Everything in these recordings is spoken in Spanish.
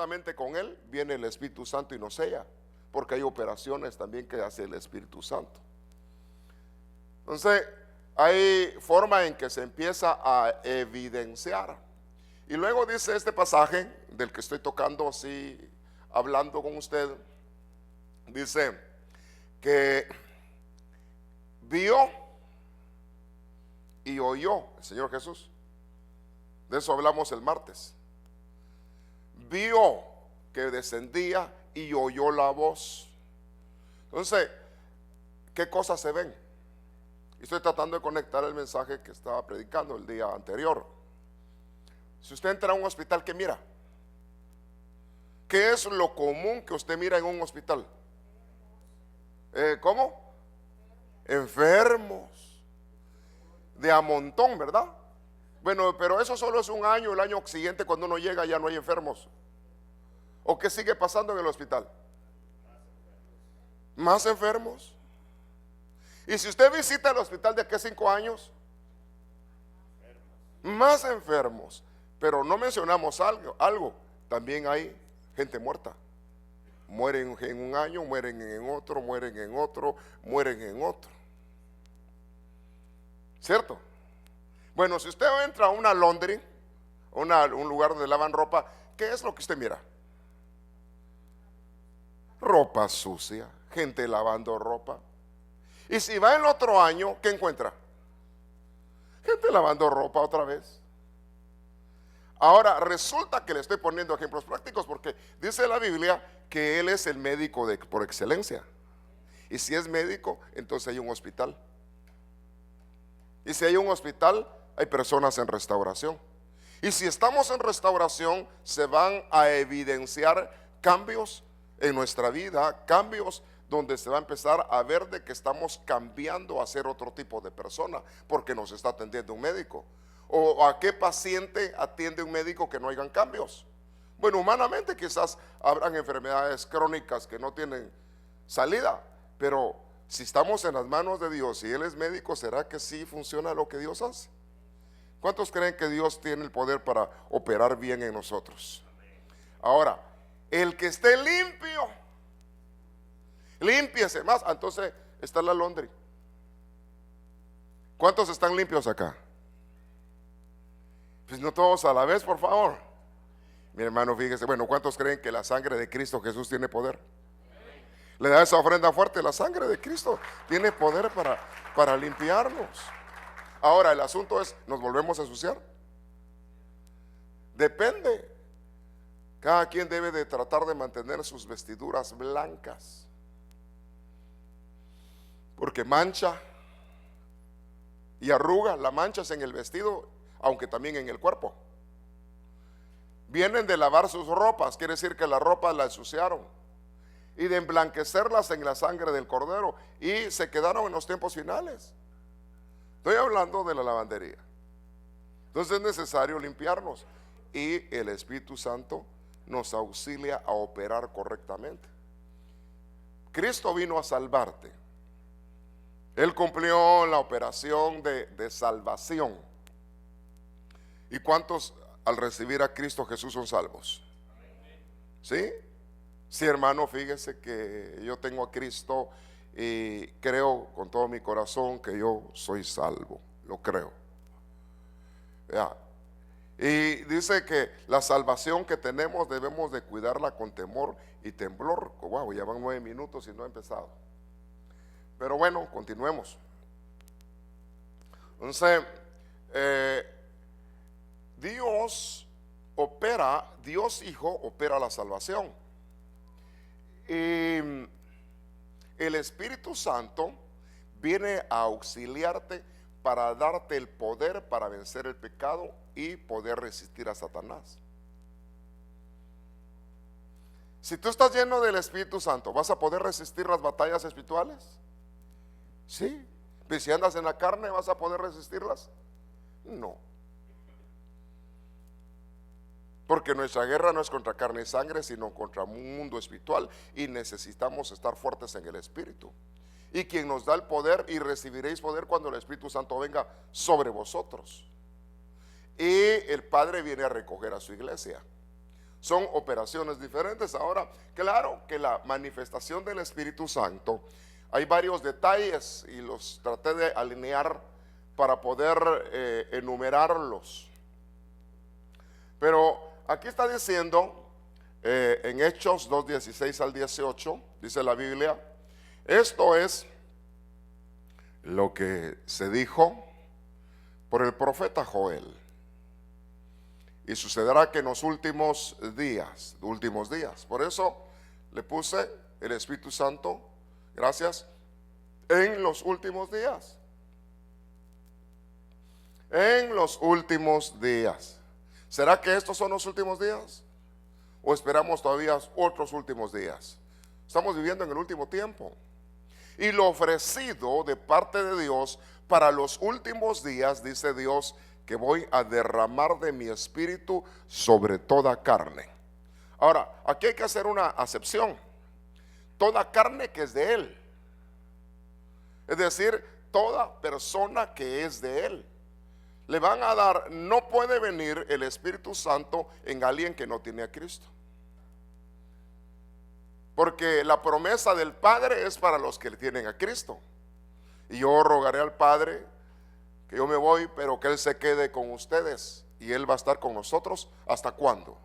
juntamente con Él viene el Espíritu Santo y nos sella, porque hay operaciones también que hace el Espíritu Santo. Entonces, hay forma en que se empieza a evidenciar. Y luego dice este pasaje del que estoy tocando así, hablando con usted, dice que vio y oyó el Señor Jesús. De eso hablamos el martes. Vio que descendía y oyó la voz. Entonces, ¿qué cosas se ven? Estoy tratando de conectar el mensaje que estaba predicando el día anterior. Si usted entra a un hospital, ¿qué mira? ¿Qué es lo común que usted mira en un hospital? ¿Cómo? Enfermos. De a montón, ¿verdad? Bueno, pero eso solo es un año. El año siguiente, cuando uno llega, ya no hay enfermos. ¿O qué sigue pasando en el hospital? Más enfermos. Y si usted visita el hospital de aquí a 5 años, más enfermos. Pero no mencionamos algo. También hay gente muerta. Mueren en un año, mueren en otro, mueren en otro, mueren en otro. ¿Cierto? Bueno, si usted entra a una laundry, un lugar donde lavan ropa, ¿qué es lo que usted mira? Ropa sucia, gente lavando ropa. Y si va el otro año, ¿qué encuentra? Gente lavando ropa otra vez. Ahora, resulta que le estoy poniendo ejemplos prácticos porque dice la Biblia que Él es el médico por excelencia. Y si es médico, entonces hay un hospital. Y si hay un hospital, hay personas en restauración. Y si estamos en restauración, se van a evidenciar cambios en nuestra vida, cambios donde se va a empezar a ver de que estamos cambiando a ser otro tipo de persona, porque nos está atendiendo un médico. ¿O a qué paciente atiende un médico que no hayan cambios? Bueno, humanamente quizás habrán enfermedades crónicas que no tienen salida, pero si estamos en las manos de Dios y Él es médico, ¿será que sí funciona lo que Dios hace? ¿Cuántos creen que Dios tiene el poder para operar bien en nosotros? Ahora, el que esté limpio, límpiese más. Entonces está la laundry. ¿Cuántos están limpios acá? Pues no todos a la vez, por favor. Mi hermano, fíjese. Bueno, ¿cuántos creen que la sangre de Cristo Jesús tiene poder? Le da esa ofrenda fuerte. La sangre de Cristo tiene poder para limpiarnos. Ahora el asunto es, ¿nos volvemos a ensuciar? Depende. Cada quien debe de tratar de mantener sus vestiduras blancas, porque mancha y arruga. La mancha es en el vestido, aunque también en el cuerpo. Vienen de lavar sus ropas, quiere decir que la ropa la ensuciaron, y de emblanquecerlas en la sangre del Cordero, y se quedaron en los tiempos finales. Estoy hablando de la lavandería. Entonces es necesario limpiarnos, y el Espíritu Santo nos auxilia a operar correctamente. Cristo vino a salvarte. Él cumplió la operación de salvación. ¿Y cuántos al recibir a Cristo Jesús son salvos? ¿Sí? Sí, hermano, fíjese que yo tengo a Cristo y creo con todo mi corazón que yo soy salvo. Lo creo. Ya. Y dice que la salvación que tenemos debemos de cuidarla con temor y temblor. Wow, ya van 9 minutos y no he empezado. Pero bueno, continuemos. Entonces, Dios Hijo opera la salvación. Y el Espíritu Santo viene a auxiliarte para darte el poder para vencer el pecado y poder resistir a Satanás. Si tú estás lleno del Espíritu Santo, ¿vas a poder resistir las batallas espirituales? Sí. Pero si andas en la carne, ¿vas a poder resistirlas? No. Porque nuestra guerra no es contra carne y sangre, sino contra un mundo espiritual, y necesitamos estar fuertes en el Espíritu. Y quien nos da el poder, y recibiréis poder cuando el Espíritu Santo venga sobre vosotros. Y el Padre viene a recoger a su iglesia. Son operaciones diferentes. Ahora, claro que la manifestación del Espíritu Santo, hay varios detalles y los traté de alinear para poder enumerarlos. Pero aquí está diciendo, en Hechos 2:16 al 18, dice la Biblia, esto es lo que se dijo por el profeta Joel. Y sucederá que en los últimos días, por eso le puse el Espíritu Santo, gracias, en los últimos días. En los últimos días. ¿Será que estos son los últimos días? ¿O esperamos todavía otros últimos días? Estamos viviendo en el último tiempo. Y lo ofrecido de parte de Dios para los últimos días, dice Dios, que voy a derramar de mi espíritu sobre toda carne. Ahora, aquí hay que hacer una acepción. Toda carne que es de Él. Es decir, toda persona que es de Él. Le van a dar, no puede venir el Espíritu Santo en alguien que no tiene a Cristo. Porque la promesa del Padre es para los que le tienen a Cristo. Y yo rogaré al Padre que yo me voy, pero que Él se quede con ustedes. Y Él va a estar con nosotros. ¿Hasta cuándo?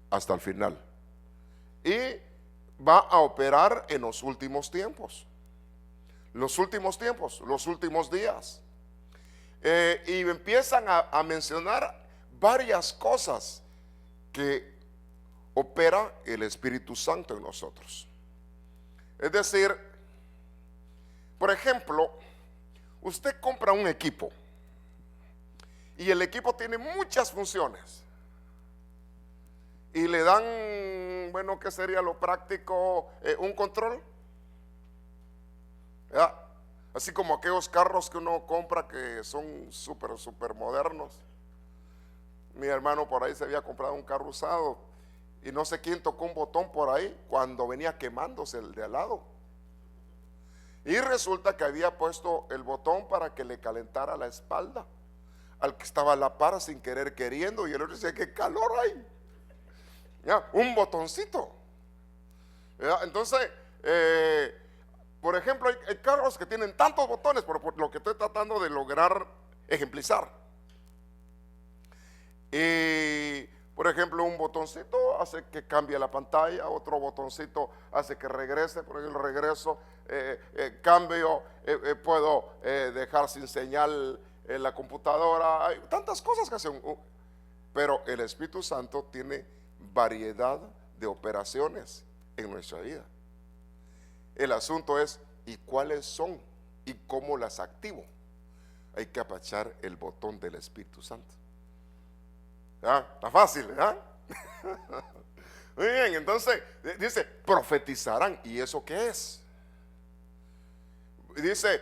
Hasta el final. Y va a operar en los últimos tiempos. Los últimos tiempos, los últimos días. Y empiezan a mencionar varias cosas que opera el Espíritu Santo en nosotros. Es decir, por ejemplo, usted compra un equipo y el equipo tiene muchas funciones y le dan, bueno, ¿qué sería lo práctico? Un control, ¿verdad? Así como aquellos carros que uno compra que son súper modernos. Mi hermano por ahí se había comprado un carro usado y no sé quién tocó un botón por ahí cuando venía quemándose el de al lado. Y resulta que había puesto el botón para que le calentara la espalda al que estaba a la par sin querer queriendo, y el otro decía, qué calor hay. ¿Ya? Un botoncito. ¿Ya? Entonces, por ejemplo, hay carros que tienen tantos botones, por lo que estoy tratando de lograr ejemplizar. Y por ejemplo, un botoncito hace que cambie la pantalla, otro botoncito hace que regrese, por ejemplo, regreso, cambio, puedo dejar sin señal la computadora. Hay tantas cosas que hacen, pero el Espíritu Santo tiene variedad de operaciones en nuestra vida. El asunto es, ¿y cuáles son? ¿Y cómo las activo? Hay que apachar el botón del Espíritu Santo. ¿Ya? Está fácil, ¿verdad? Muy bien, entonces dice, profetizarán. ¿Y eso qué es? Dice,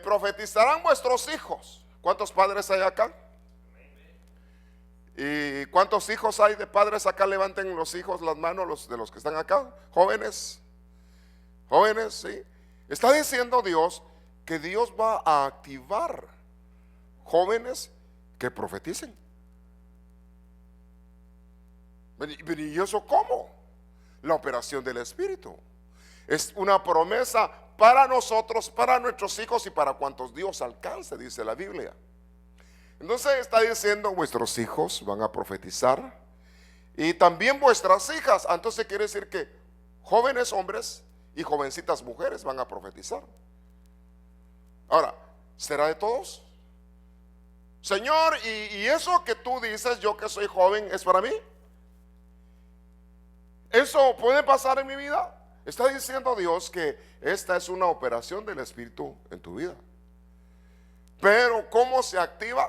profetizarán vuestros hijos. ¿Cuántos padres hay acá? ¿Y cuántos hijos hay de padres acá? Levanten los hijos las manos de los que están acá. Jóvenes. Jóvenes, sí. Está diciendo Dios que Dios va a activar jóvenes que profeticen. ¿Y eso cómo? La operación del Espíritu. Es una promesa para nosotros, para nuestros hijos y para cuantos Dios alcance, dice la Biblia. Entonces está diciendo, vuestros hijos van a profetizar y también vuestras hijas. Entonces quiere decir que jóvenes hombres y jovencitas mujeres van a profetizar. Ahora, ¿será de todos? Señor, ¿y eso que tú dices, yo que soy joven, es para mí? ¿Eso puede pasar en mi vida? Está diciendo Dios que esta es una operación del Espíritu en tu vida. Pero ¿cómo se activa?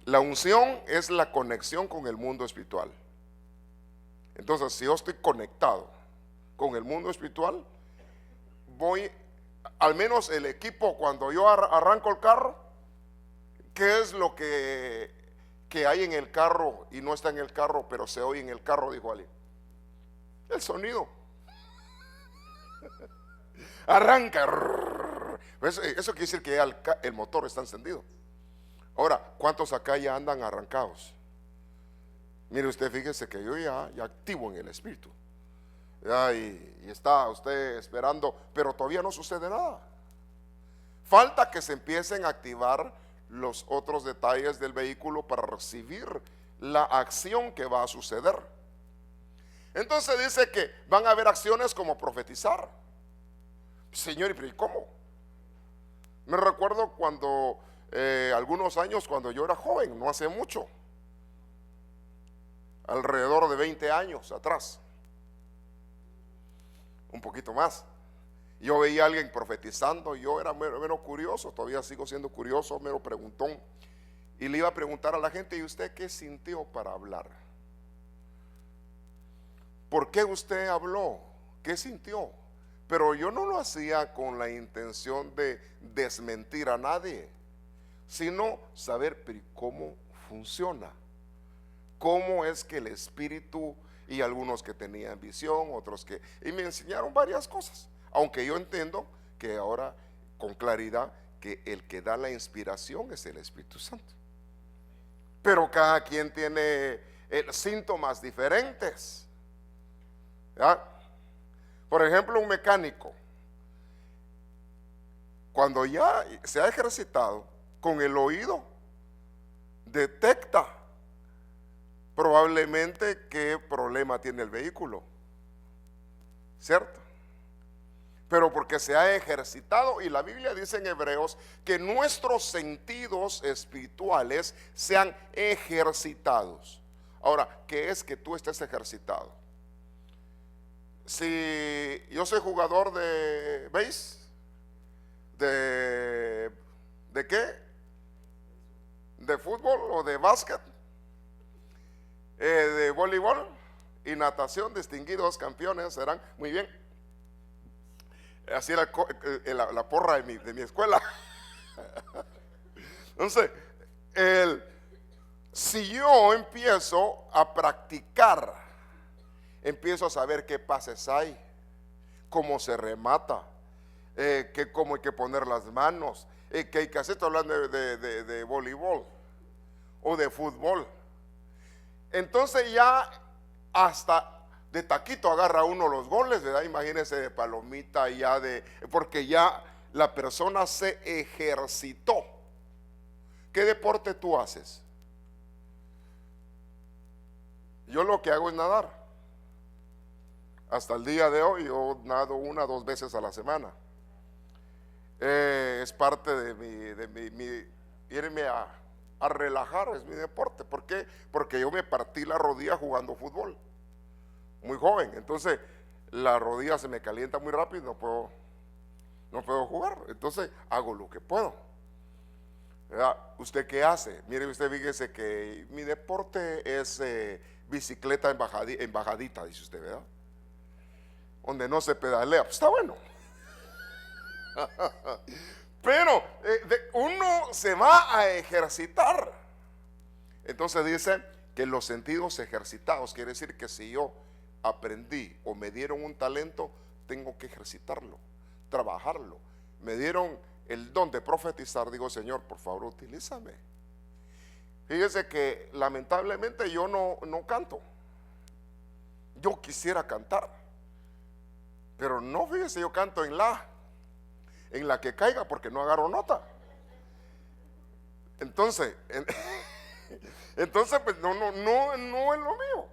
La unción es la conexión con el mundo espiritual. Entonces, si yo estoy conectado con el mundo espiritual, voy, al menos el equipo, cuando yo arranco el carro, ¿qué es lo que hay en el carro y no está en el carro, pero se oye en el carro? Dijo alguien. El sonido. Arranca. Eso quiere decir que ya el motor está encendido. Ahora, ¿cuántos acá ya andan arrancados? Mire usted, fíjese que yo ya activo en el espíritu. Ya, y está usted esperando, pero todavía no sucede nada. Falta que se empiecen a activar los otros detalles del vehículo para recibir la acción que va a suceder. Entonces dice que van a haber acciones como profetizar. Señor, ¿y cómo? Me recuerdo cuando algunos años, cuando yo era joven, no hace mucho, alrededor de 20 años atrás, un poquito más, yo veía a alguien profetizando. Yo era mero curioso, todavía sigo siendo curioso, mero preguntón, y le iba a preguntar a la gente: ¿y usted qué sintió para hablar? ¿Por qué usted habló? ¿Qué sintió? Pero yo no lo hacía con la intención de desmentir a nadie, sino saber cómo funciona, cómo es que el espíritu, y algunos que tenían visión, otros que, y me enseñaron varias cosas, aunque yo entiendo que ahora con claridad que el que da la inspiración es el Espíritu Santo, pero cada quien tiene síntomas diferentes, ¿ya? Por ejemplo, un mecánico, cuando ya se ha ejercitado, con el oído detecta probablemente qué problema tiene el vehículo, ¿cierto? Pero porque se ha ejercitado, y la Biblia dice en Hebreos que nuestros sentidos espirituales sean ejercitados. Ahora, ¿qué es que tú estés ejercitado? Si yo soy jugador de base, ¿de qué? ¿De fútbol o de básquet? De voleibol y natación, distinguidos campeones serán. Muy bien. Así era la porra de mi escuela. Entonces, si yo empiezo a practicar, empiezo a saber qué pases hay, cómo se remata, cómo hay que poner las manos, qué hay que hacer. Estoy hablando de voleibol o de fútbol. Entonces ya hasta de taquito agarra uno los goles, ¿verdad? Imagínese, de palomita, ya porque ya la persona se ejercitó. ¿Qué deporte tú haces? Yo lo que hago es nadar. Hasta el día de hoy yo nado 1 o 2 veces a la semana. Es parte de mi irme a relajar, es mi deporte. ¿Por qué? Porque yo me partí la rodilla jugando fútbol, muy joven. Entonces la rodilla se me calienta muy rápido, no puedo jugar. Entonces hago lo que puedo, ¿verdad? ¿Usted qué hace? Mire usted, fíjese que mi deporte es bicicleta en bajadita, dice usted, ¿verdad? Donde no se pedalea, pues está bueno. Pero uno se va a ejercitar. Entonces dice que los sentidos ejercitados, quiere decir que si yo aprendí o me dieron un talento, tengo que ejercitarlo, trabajarlo. Me dieron el don de profetizar, digo: Señor, por favor, utilízame. Fíjese que lamentablemente yo no canto. Yo quisiera cantar, pero no, fíjese, yo canto en la que caiga, porque no agarro nota. Entonces pues no es lo mío.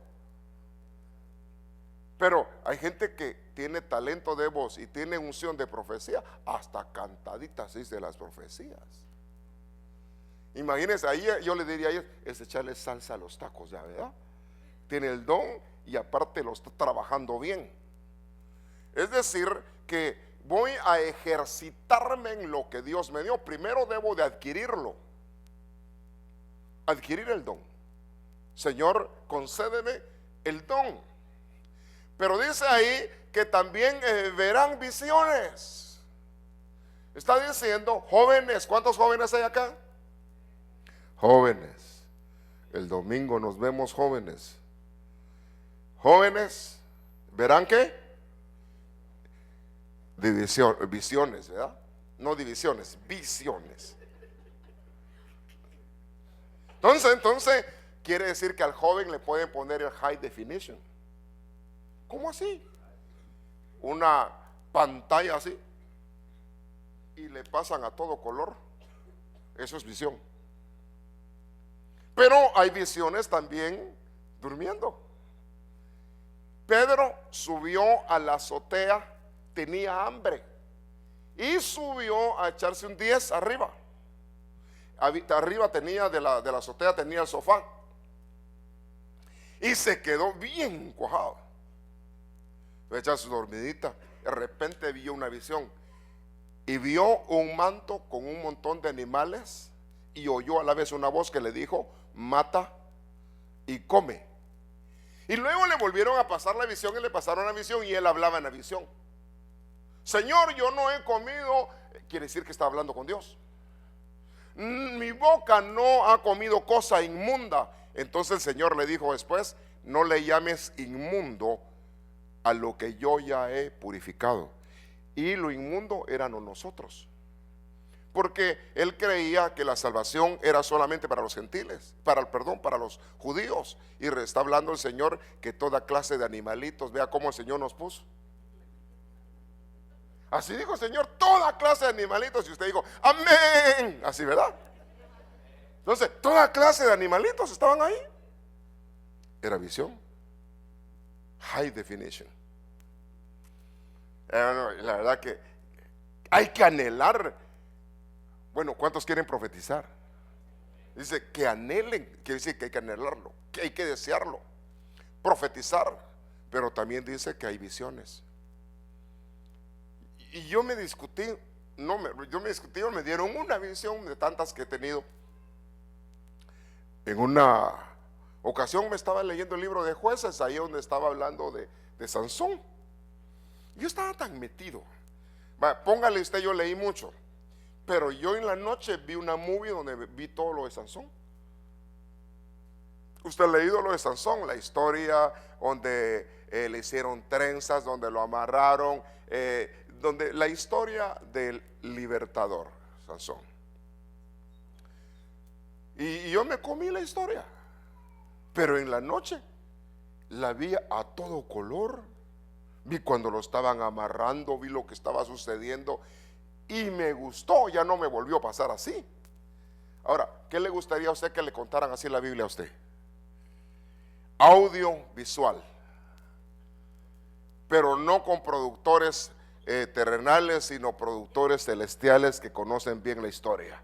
Pero hay gente que tiene talento de voz y tiene unción de profecía, hasta cantaditas dice las profecías. Imagínense, ahí yo le diría a ellos: es echarle salsa a los tacos, ya, ¿verdad? Tiene el don y aparte lo está trabajando bien. Es decir, que voy a ejercitarme en lo que Dios me dio. Primero debo de adquirirlo, adquirir el don. Señor, concédeme el don. Pero dice ahí que también verán visiones. Está diciendo: jóvenes. ¿Cuántos jóvenes hay acá? Jóvenes. El domingo nos vemos, jóvenes. Jóvenes, ¿verán qué? Visiones, ¿verdad? No divisiones, visiones. Entonces, quiere decir que al joven le pueden poner el high definition. ¿Cómo así? Una pantalla así y le pasan a todo color. Eso es visión. Pero hay visiones también durmiendo. Pedro subió a la azotea, tenía hambre y subió a echarse un 10 arriba. Arriba tenía de la azotea tenía el sofá y se quedó bien cuajado. Echa su dormidita. De repente vio una visión y vio un manto con un montón de animales y oyó a la vez una voz que le dijo: mata y come. Y luego le volvieron a pasar la visión y le pasaron la visión y él hablaba en la visión: Señor, yo no he comido. Quiere decir que está hablando con Dios. Mi boca no ha comido cosa inmunda. Entonces el Señor le dijo después: no le llames inmundo a lo que yo ya he purificado. Y lo inmundo éramos nosotros, porque él creía que la salvación era solamente para los gentiles, para los judíos. Y está hablando el Señor que toda clase de animalitos, vea cómo el Señor nos puso. Así dijo el Señor, toda clase de animalitos. Y usted dijo, amén. Así, ¿verdad? Entonces, toda clase de animalitos estaban ahí. Era visión. High definition. La verdad que hay que anhelar. Bueno, ¿cuántos quieren profetizar? Dice que anhelen, quiere decir que hay que anhelarlo, que hay que desearlo, profetizar. Pero también dice que hay visiones. Y yo me discutí, me dieron una visión de tantas que he tenido. En una ocasión me estaba leyendo el libro de Jueces, ahí donde estaba hablando de Sansón. Yo estaba tan metido. Póngale usted, yo leí mucho. Pero yo en la noche vi una movie donde vi todo lo de Sansón. Usted ha leído lo de Sansón, la historia donde le hicieron trenzas, donde lo amarraron, donde la historia del libertador, Sansón. Y yo me comí la historia, pero en la noche la vi a todo color. Vi cuando lo estaban amarrando, vi lo que estaba sucediendo y me gustó, ya no me volvió a pasar así. Ahora, ¿qué le gustaría a usted que le contaran así la Biblia a usted? Audio visual, pero no con productores terrenales, sino productores celestiales que conocen bien la historia.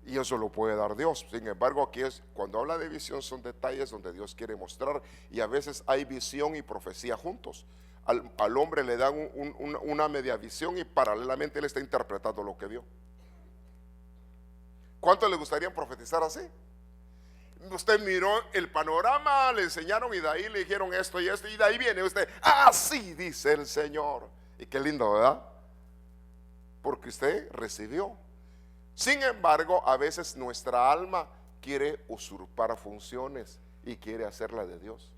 Y eso lo puede dar Dios. Sin embargo, aquí cuando habla de visión, son detalles donde Dios quiere mostrar. Y a veces hay visión y profecía juntos. Al hombre le dan una media visión y paralelamente él está interpretando lo que vio. ¿Cuánto le gustaría profetizar así? Usted miró el panorama, le enseñaron y de ahí le dijeron esto y esto, y de ahí viene usted: así dice el Señor. Y qué lindo, ¿verdad? Porque usted recibió. Sin embargo, a veces nuestra alma quiere usurpar funciones y quiere hacerla de Dios.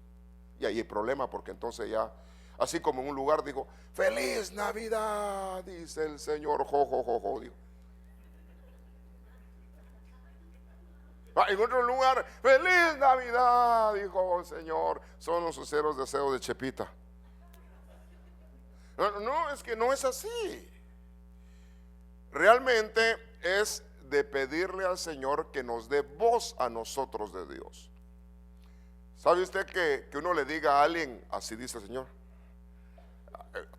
Y ahí hay problema, porque entonces ya, así como en un lugar dijo: feliz Navidad, dice el Señor, jo, jo, jo, jo, digo. En otro lugar, feliz Navidad, dijo el Señor, son los sinceros deseos de Chepita. No, es que no es así. Realmente es de pedirle al Señor que nos dé voz a nosotros de Dios. ¿Sabe usted que uno le diga a alguien, así dice el Señor?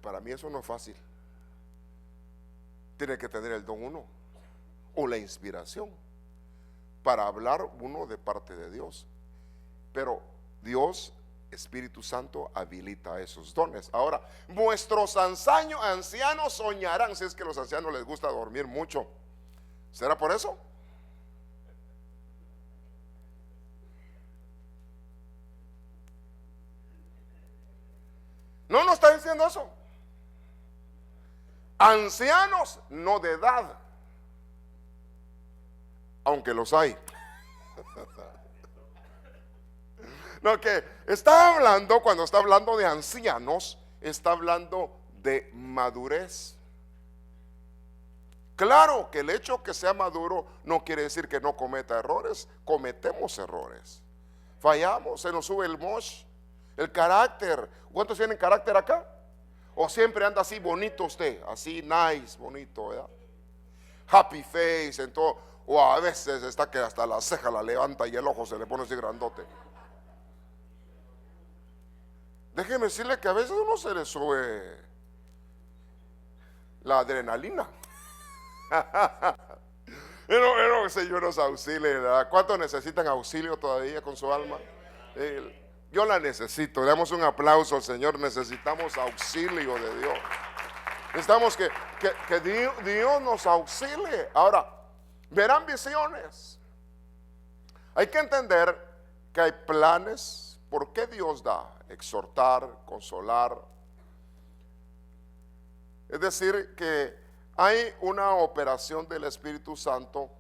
Para mí eso no es fácil. Tiene que tener el don uno, o la inspiración, para hablar uno de parte de Dios. Pero Dios, Espíritu Santo, habilita esos dones. Ahora, vuestros ancianos soñarán. Si es que a los ancianos les gusta dormir mucho, ¿será por eso? No está diciendo eso. Ancianos, no de edad, aunque los hay. No, que está hablando, cuando está hablando de ancianos, está hablando de madurez. Claro que el hecho que sea maduro no quiere decir que no cometa errores. Cometemos errores, fallamos, se nos sube el mosh, el carácter. ¿Cuántos tienen carácter acá? O siempre anda así bonito usted, así nice, bonito, ¿verdad? Happy face, en todo. O a veces está que hasta la ceja la levanta y el ojo se le pone así grandote. Déjeme decirle que a veces uno se le sube la adrenalina. Pero Señor nos auxilie, ¿verdad? ¿Cuántos necesitan auxilio todavía con su alma? Yo la necesito. Le damos un aplauso al Señor. Necesitamos auxilio de Dios. Necesitamos que Dios nos auxilie. Ahora, verán visiones. Hay que entender que hay planes. ¿Por qué Dios da? Exhortar, consolar. Es decir, que hay una operación del Espíritu Santo.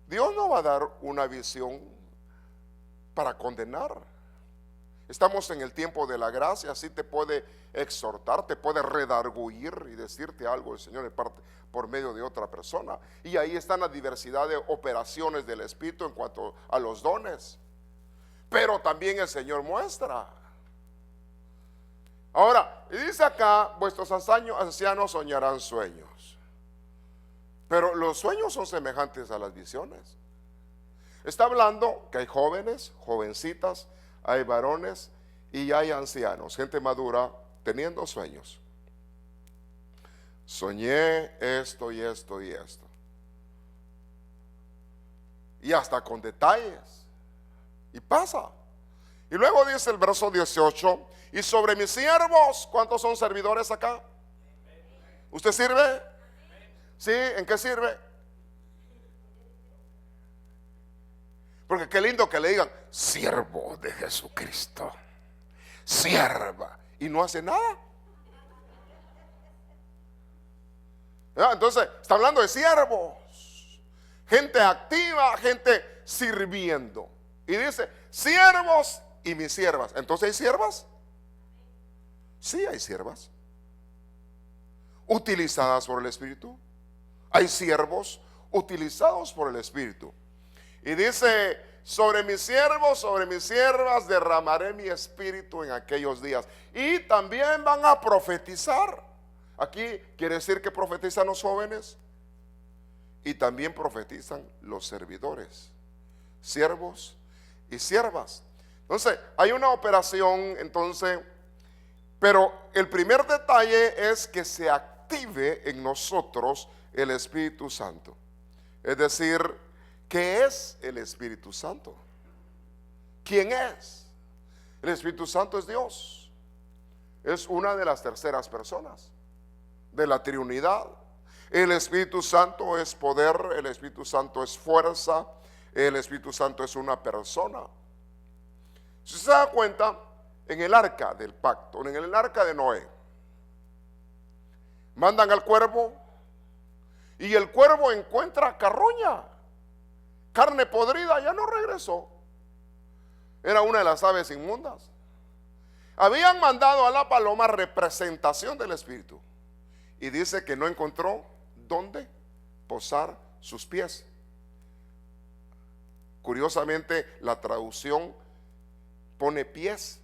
Dios no va a dar una visión para condenar. Estamos en el tiempo de la gracia. Así te puede exhortar, te puede redarguir y decirte algo el Señor por medio de otra persona. Y ahí está la diversidad de operaciones del Espíritu en cuanto a los dones. Pero también el Señor muestra. Ahora, y dice acá, vuestros ancianos soñarán sueños. Pero los sueños son semejantes a las visiones. Está hablando que hay jóvenes, jovencitas, hay varones y hay ancianos, gente madura teniendo sueños. Soñé esto y esto y esto. Y hasta con detalles. Y pasa. Y luego dice el verso 18, y sobre mis siervos, ¿cuántos son servidores acá? ¿Usted sirve? ¿Sí? ¿En qué sirve? Porque qué lindo que le digan, siervo de Jesucristo, sierva, y no hace nada. Entonces, está hablando de siervos, gente activa, gente sirviendo. Y dice, siervos y mis siervas. Entonces, ¿hay siervas? Sí, hay siervas utilizadas por el Espíritu. Hay siervos utilizados por el Espíritu. Y dice, sobre mis siervos, sobre mis siervas derramaré mi espíritu en aquellos días. Y también van a profetizar. Aquí quiere decir que profetizan los jóvenes. Y también profetizan los servidores, siervos y siervas. Entonces, hay una operación, entonces, pero el primer detalle es que se active en nosotros el Espíritu Santo. Es decir, ¿qué es el Espíritu Santo? ¿Quién es? El Espíritu Santo es Dios. Es una de las terceras personas de la Trinidad. El Espíritu Santo es poder, el Espíritu Santo es fuerza, el Espíritu Santo es una persona. Si se da cuenta, en el arca del pacto, en el arca de Noé, mandan al cuervo y el cuervo encuentra carroña, carne podrida, ya no regresó. Era una de las aves inmundas. Habían mandado a la paloma representación del Espíritu y dice que no encontró dónde posar sus pies. Curiosamente, la traducción pone pies.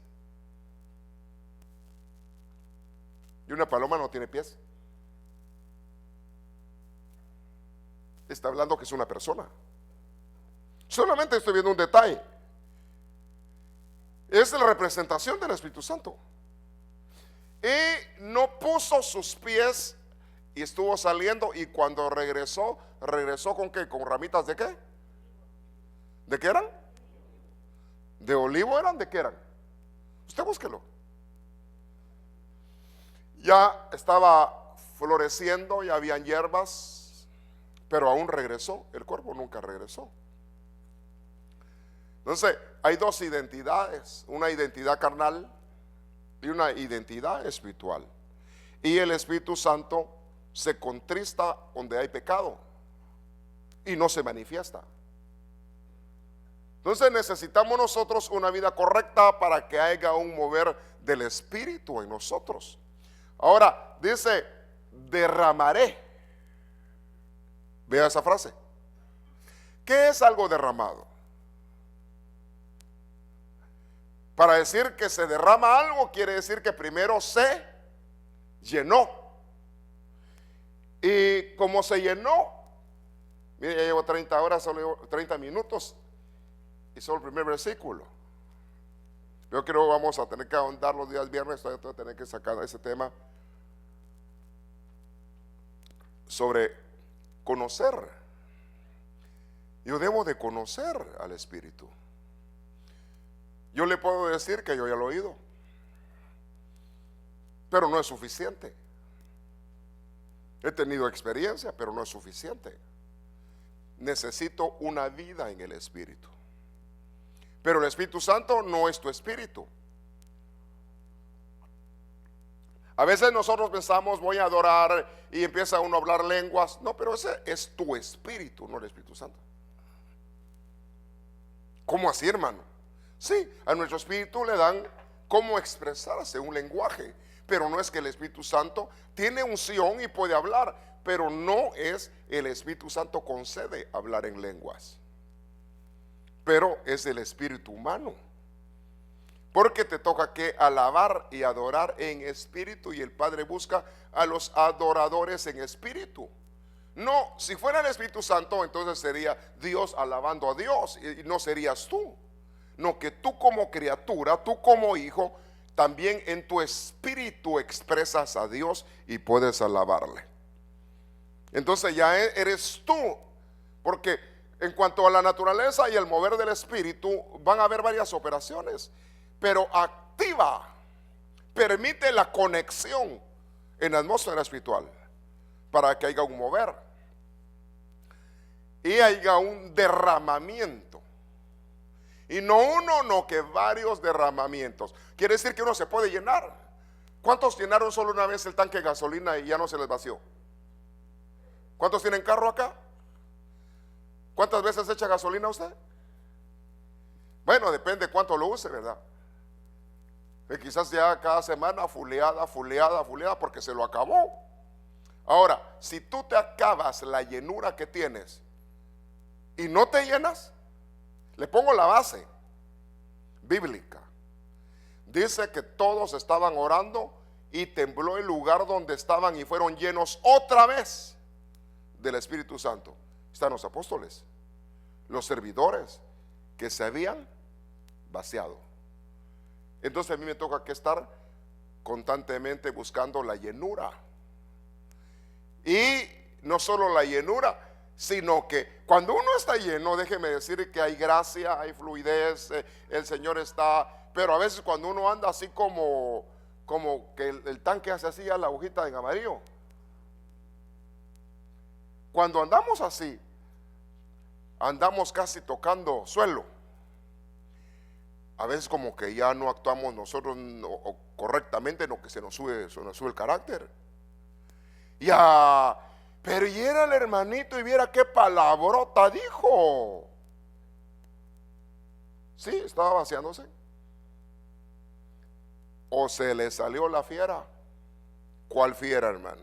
Y una paloma no tiene pies. Está hablando que es una persona. Solamente estoy viendo un detalle. Es la representación del Espíritu Santo. Y no puso sus pies y estuvo saliendo, y cuando regresó ¿con qué? ¿Con ramitas de qué? ¿De qué eran? ¿De olivo eran? ¿De qué eran? Usted búsquelo. Ya estaba floreciendo, ya habían hierbas, pero aún regresó. El cuervo nunca regresó. Entonces, hay dos identidades, una identidad carnal y una identidad espiritual. Y el Espíritu Santo se contrista donde hay pecado y no se manifiesta. Entonces necesitamos nosotros una vida correcta para que haya un mover del Espíritu en nosotros. Ahora dice, derramaré Vea esa frase. ¿Qué es algo derramado? Para decir que se derrama algo, quiere decir que primero se llenó. Y como se llenó, mire, ya llevo 30 horas, solo llevo 30 minutos y solo el primer versículo. Yo creo que vamos a tener que ahondar los días viernes, todavía voy a tener que sacar ese tema sobre conocer. Yo debo de conocer al Espíritu. Yo le puedo decir que yo ya lo he oído, pero no es suficiente. He tenido experiencia, pero no es suficiente. Necesito una vida en el Espíritu. Pero el Espíritu Santo no es tu espíritu. A veces nosotros pensamos, voy a adorar, y empieza uno a hablar lenguas. No, pero ese es tu espíritu, no el Espíritu Santo. ¿Cómo así, hermano? Sí, a nuestro espíritu le dan cómo expresarse, un lenguaje. Pero no es que el Espíritu Santo tiene unción y puede hablar, pero no es el Espíritu Santo concede hablar en lenguas. Pero es el espíritu humano, porque te toca que alabar y adorar en espíritu, y el Padre busca a los adoradores en espíritu. No, si fuera el Espíritu Santo, entonces sería Dios alabando a Dios, y no serías tú. No, que tú como criatura, tú como hijo, también en tu espíritu expresas a Dios y puedes alabarle. Entonces ya eres tú, porque en cuanto a la naturaleza y el mover del espíritu, van a haber varias operaciones, pero activa, permite la conexión en la atmósfera espiritual para que haya un mover y haya un derramamiento. Y no uno, no, que varios derramamientos. Quiere decir que uno se puede llenar. ¿Cuántos llenaron solo una vez el tanque de gasolina y ya no se les vació? ¿Cuántos tienen carro acá? ¿Cuántas veces echa gasolina usted? Bueno, depende cuánto lo use, ¿verdad? Quizás ya cada semana fuleada porque se lo acabó. Ahora, si tú te acabas la llenura que tienes y no te llenas, le pongo la base bíblica. Dice que todos estaban orando y tembló el lugar donde estaban y fueron llenos otra vez del Espíritu Santo. Están los apóstoles, los servidores que se habían vaciado. Entonces a mí me toca que estar constantemente buscando la llenura. Y no solo la llenura, sino que cuando uno está lleno, déjeme decir que hay gracia, hay fluidez, el Señor está. Pero a veces cuando uno anda así como que el tanque hace así a la agujita en amarillo. Cuando andamos así, andamos casi tocando suelo. A veces como que ya no actuamos nosotros correctamente, no, que se nos sube el carácter. Ya, pero y era el hermanito y viera qué palabrota dijo. Sí, estaba vaciándose. O se le salió la fiera. ¿Cuál fiera, hermano?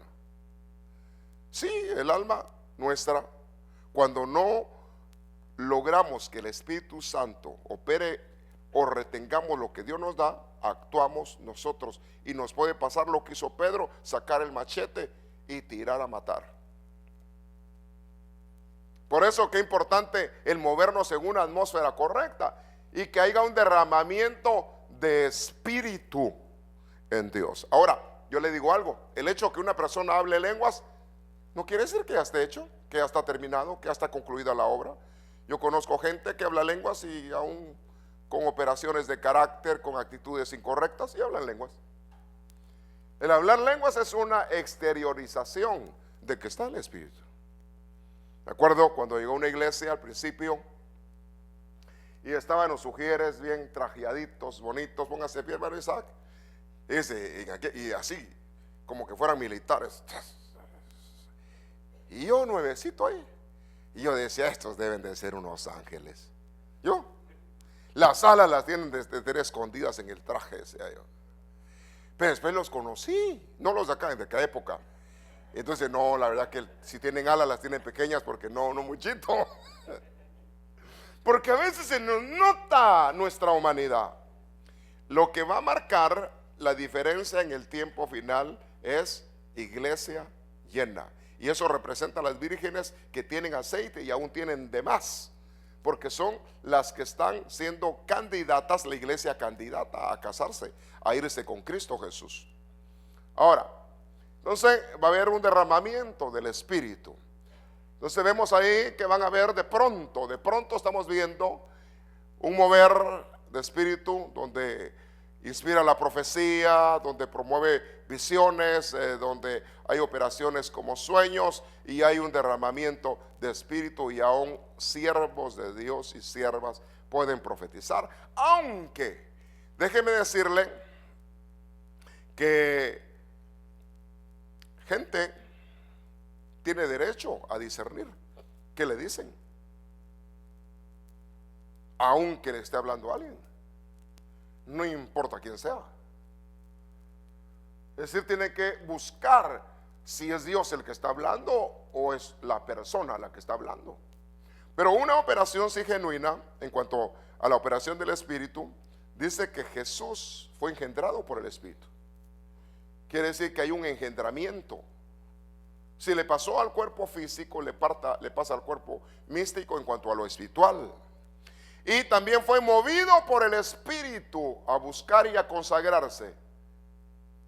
Sí, el alma nuestra, cuando no logramos que el Espíritu Santo opere o retengamos lo que Dios nos da, actuamos nosotros, y nos puede pasar lo que hizo Pedro, sacar el machete y tirar a matar. Por eso que es importante el movernos en una atmósfera correcta y que haya un derramamiento de espíritu en Dios. Ahora, yo le digo algo, el hecho de que una persona hable lenguas no quiere decir que ya esté hecho, que ya está terminado, que ya está concluida la obra. Yo conozco gente que habla lenguas y aún con operaciones de carácter, con actitudes incorrectas, y hablan lenguas. El hablar lenguas es una exteriorización de que está el Espíritu. Me acuerdo cuando llegó a una iglesia al principio y estaban los sugieres bien trajeaditos, bonitos, póngase pie, hermano Isaac, y así, como que fueran militares. Y yo nuevecito ahí, y yo decía, estos deben de ser unos ángeles. Las alas las tienen de tener escondidas en el traje, decía yo. Pero después los conocí, no los de acá, de aquella época. Entonces, no, la verdad que si tienen alas las tienen pequeñas porque no muchito. Porque a veces se nos nota nuestra humanidad. Lo que va a marcar la diferencia en el tiempo final es iglesia llena. Y eso representa a las vírgenes que tienen aceite y aún tienen de más, porque son las que están siendo candidatas, la iglesia candidata a casarse, a irse con Cristo Jesús. Ahora, entonces va a haber un derramamiento del Espíritu. Entonces vemos ahí que van a ver de pronto estamos viendo un mover de Espíritu donde inspira la profecía, donde promueve visiones, donde hay operaciones como sueños y hay un derramamiento de Espíritu, y aún siervos de Dios y siervas pueden profetizar. Aunque, déjeme decirle que gente tiene derecho a discernir qué le dicen, aunque le esté hablando a alguien, no importa quién sea. Es decir, tiene que buscar si es Dios el que está hablando o es la persona la que está hablando. Pero una operación sí genuina, en cuanto a la operación del Espíritu, dice que Jesús fue engendrado por el Espíritu. Quiere decir que hay un engendramiento. Si le pasó al cuerpo físico, le pasa al cuerpo místico en cuanto a lo espiritual. Y también fue movido por el Espíritu a buscar y a consagrarse,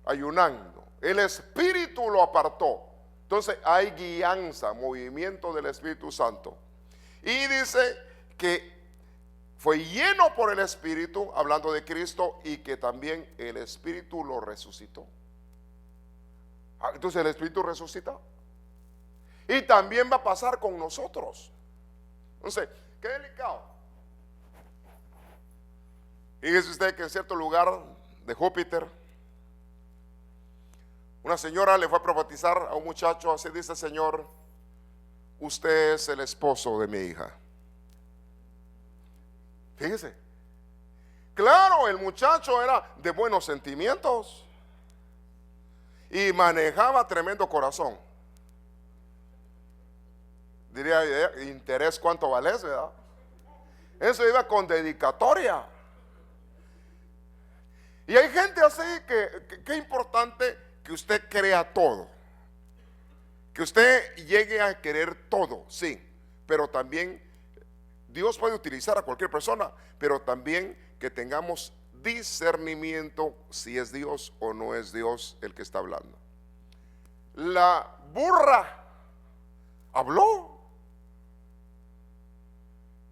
ayunando. El Espíritu lo apartó. Entonces hay guianza, movimiento del Espíritu Santo. Y dice que fue lleno por el Espíritu, hablando de Cristo, y que también el Espíritu lo resucitó. Entonces el Espíritu resucita. Y también va a pasar con nosotros. Entonces, qué delicado. Fíjese usted que en cierto lugar de Júpiter, una señora le fue a profetizar a un muchacho, así dice: Señor, usted es el esposo de mi hija. Fíjese. Claro, el muchacho era de buenos sentimientos y manejaba tremendo corazón. Diría, interés cuánto vales, ¿verdad? Eso iba con dedicatoria. Y hay gente así que es importante que usted crea todo, que usted llegue a querer todo, sí, pero también Dios puede utilizar a cualquier persona, pero también que tengamos discernimiento si es Dios o no es Dios el que está hablando. La burra habló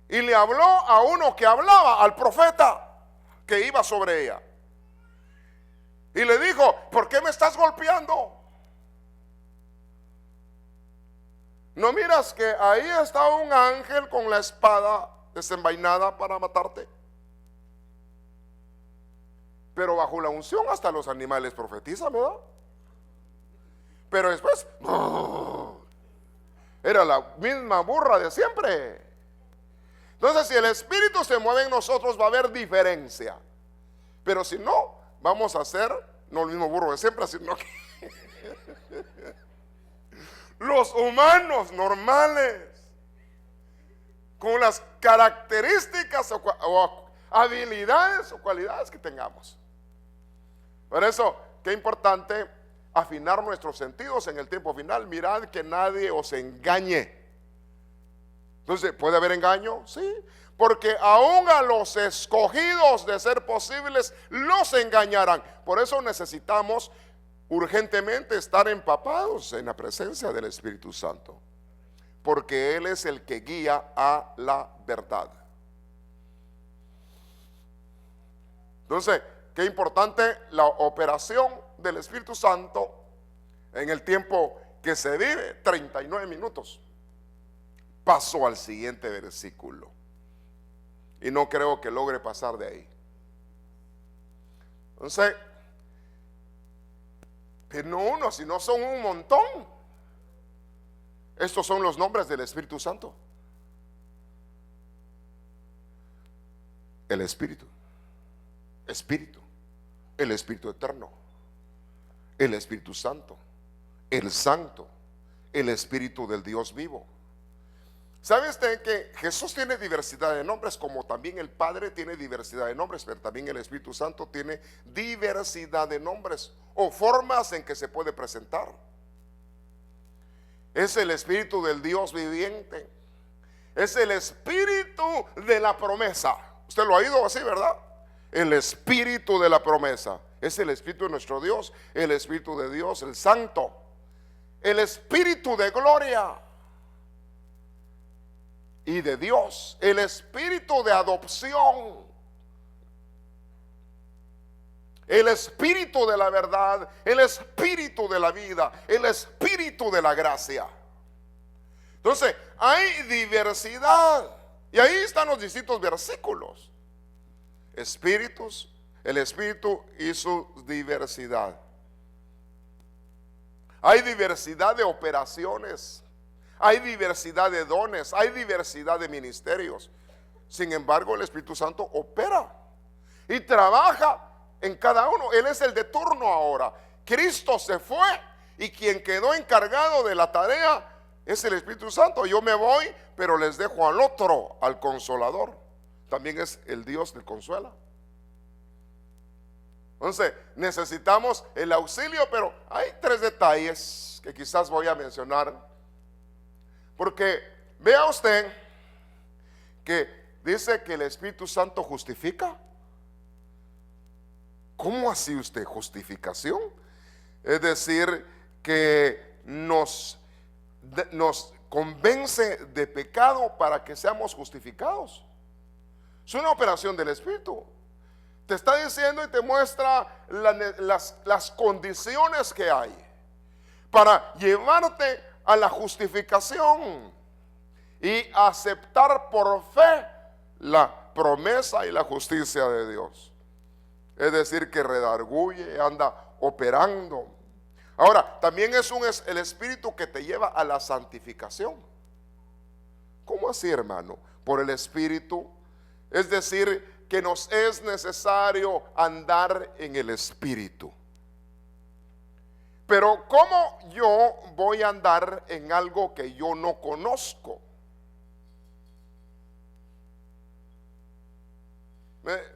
y le habló a uno que hablaba, al profeta que iba sobre ella, y le dijo: ¿por qué me estás golpeando? ¿No miras que ahí está un ángel con la espada desenvainada para matarte? Pero bajo la unción hasta los animales profetizan, ¿verdad? Pero después era la misma burra de siempre. Entonces, si el Espíritu se mueve en nosotros, va a haber diferencia. Pero si no, vamos a ser no el mismo burro de siempre, sino que los humanos normales, con las características o habilidades o cualidades que tengamos. Por eso, qué importante afinar nuestros sentidos en el tiempo final. Mirad que nadie os engañe. Entonces, ¿puede haber engaño? Sí, porque aún a los escogidos, de ser posibles, los engañarán. Por eso necesitamos urgentemente estar empapados en la presencia del Espíritu Santo, porque Él es el que guía a la verdad. Entonces, qué importante la operación del Espíritu Santo en el tiempo que se vive, 39 minutos. Paso al siguiente versículo y no creo que logre pasar de ahí. Entonces, que no uno, sino son un montón. Estos son los nombres del Espíritu Santo. El Espíritu, Espíritu, el Espíritu Eterno, el Espíritu Santo, el Santo, el Espíritu del Dios vivo. ¿Sabe usted que Jesús tiene diversidad de nombres, como también el Padre tiene diversidad de nombres, pero también el Espíritu Santo tiene diversidad de nombres o formas en que se puede presentar? Es el Espíritu del Dios viviente, es el Espíritu de la promesa. Usted lo ha oído así, ¿verdad? El Espíritu de la promesa es el Espíritu de nuestro Dios, el Espíritu de Dios, el Santo, el Espíritu de gloria y de Dios, el Espíritu de adopción, el Espíritu de la verdad, el Espíritu de la vida, el Espíritu de la gracia. Entonces hay diversidad, y ahí están los distintos versículos. Espíritus, el Espíritu y su diversidad. Hay diversidad de operaciones, hay diversidad de dones, hay diversidad de ministerios. Sin embargo, el Espíritu Santo opera y trabaja en cada uno. Él es el de turno ahora. Cristo se fue y quien quedó encargado de la tarea es el Espíritu Santo. Yo me voy, pero les dejo al otro, al Consolador. También es el Dios del consuela. Entonces necesitamos el auxilio, pero hay tres detalles que quizás voy a mencionar. Porque vea usted que dice que el Espíritu Santo justifica. ¿Cómo así usted? Justificación. Es decir, que nos convence de pecado para que seamos justificados. Es una operación del Espíritu. Te está diciendo y te muestra las condiciones que hay para llevarte a la justificación y aceptar por fe la promesa y la justicia de Dios. Es decir, que redarguye, anda operando. Ahora, también es el Espíritu que te lleva a la santificación. ¿Cómo así, hermano? Por el Espíritu. Es decir, que nos es necesario andar en el Espíritu. Pero ¿cómo yo voy a andar en algo que yo no conozco?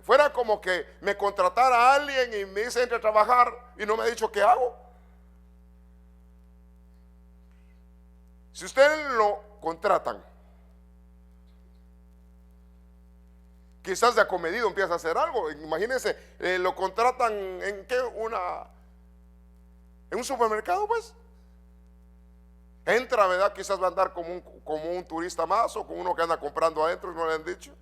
Fuera como que me contratara a alguien y me dice entre a trabajar y no me ha dicho qué hago. Si usted lo contratan, quizás de acomedido empieza a hacer algo. Imagínense, lo contratan en qué, en un supermercado, pues. Entra, ¿verdad? Quizás va a andar como un turista más, o como uno que anda comprando adentro y no le han dicho.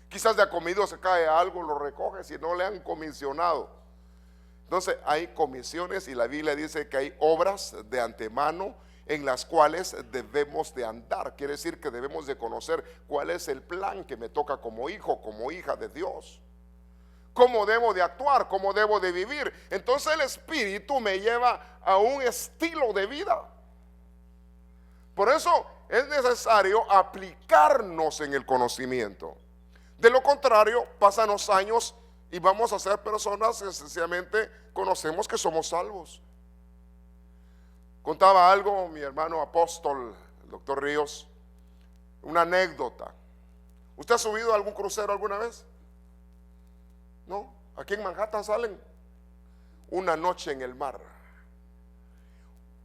Quizás de acomedido se cae algo, lo recoge si no le han comisionado. Entonces hay comisiones y la Biblia dice que hay obras de antemano en las cuales debemos de andar. Quiere decir que debemos de conocer cuál es el plan que me toca como hijo, como hija de Dios. Cómo debo de actuar, cómo debo de vivir. Entonces el Espíritu me lleva a un estilo de vida. Por eso es necesario aplicarnos en el conocimiento. De lo contrario, pasan los años y vamos a ser personas que sencillamente conocemos que somos salvos. Contaba algo mi hermano apóstol, el doctor Ríos, una anécdota. ¿Usted ha subido a algún crucero alguna vez? ¿No? Aquí en Manhattan salen una noche en el mar.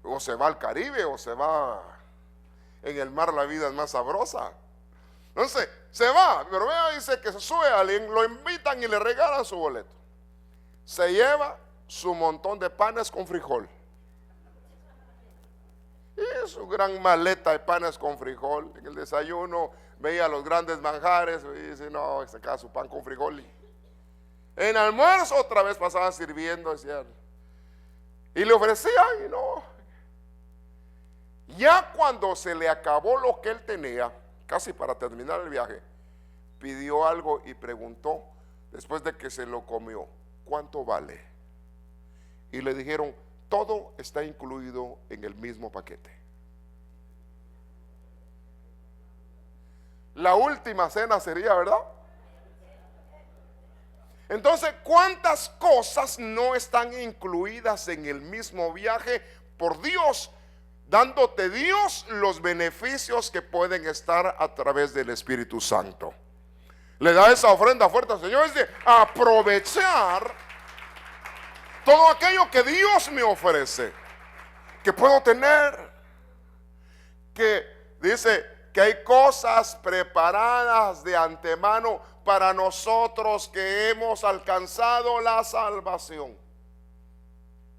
O se va al Caribe o se va en el mar, la vida es más sabrosa. Entonces, se va, pero vea, dice que se sube a alguien, lo invitan y le regalan su boleto. Se lleva su montón de panes con frijol. Y su gran maleta de panes con frijol. En el desayuno veía los grandes manjares y dice, no, saca su pan con frijol. Y en almuerzo otra vez pasaba sirviendo, decía, y le ofrecían y no. Ya cuando se le acabó lo que él tenía, casi para terminar el viaje, pidió algo y preguntó, después de que se lo comió, ¿cuánto vale? Y le dijeron, todo está incluido en el mismo paquete. La última cena sería, ¿verdad? Entonces, ¿cuántas cosas no están incluidas en el mismo viaje por Dios, dándote Dios los beneficios que pueden estar a través del Espíritu Santo. Le da esa ofrenda fuerte al Señor, es de aprovechar todo aquello que Dios me ofrece, que puedo tener, que dice que hay cosas preparadas de antemano para nosotros que hemos alcanzado la salvación.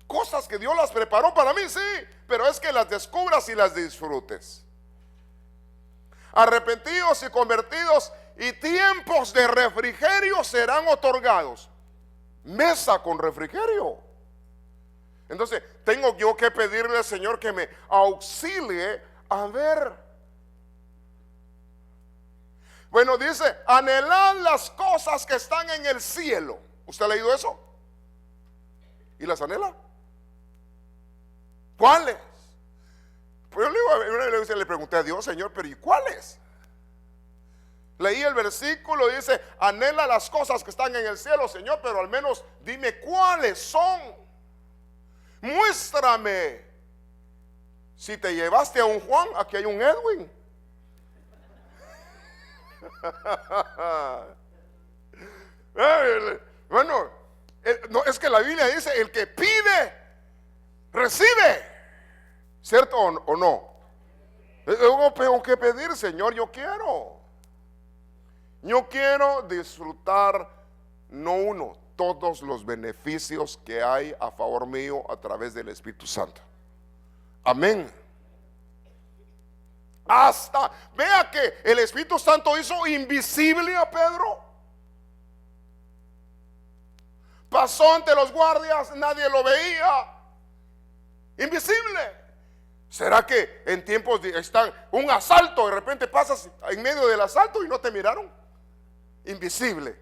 Cosas que Dios las preparó para mí, sí, pero es que las descubras y las disfrutes. Arrepentidos y convertidos, y tiempos de refrigerio serán otorgados. Mesa con refrigerio. Entonces tengo yo que pedirle al Señor que me auxilie a ver. Bueno, dice, anhelad las cosas que están en el cielo. ¿Usted ha leído eso? ¿Y las anhela? ¿Cuáles? Pues yo le pregunté a Dios, Señor, pero ¿y cuáles? Leí el versículo, dice, anhela las cosas que están en el cielo, Señor, pero al menos dime cuáles son. Muéstrame. Si te llevaste a un Juan, aquí hay un Edwin. Bueno, no, es que la Biblia dice, el que pide, recibe. ¿Cierto o no? Tengo que pedir, Señor, yo quiero disfrutar, no uno, todos los beneficios que hay a favor mío a través del Espíritu Santo. Amén. Hasta, vea que el Espíritu Santo hizo invisible a Pedro. Pasó ante los guardias, nadie lo veía. Invisible. ¿Será que en tiempos de un asalto, de repente pasas en medio del asalto y no te miraron? Invisible.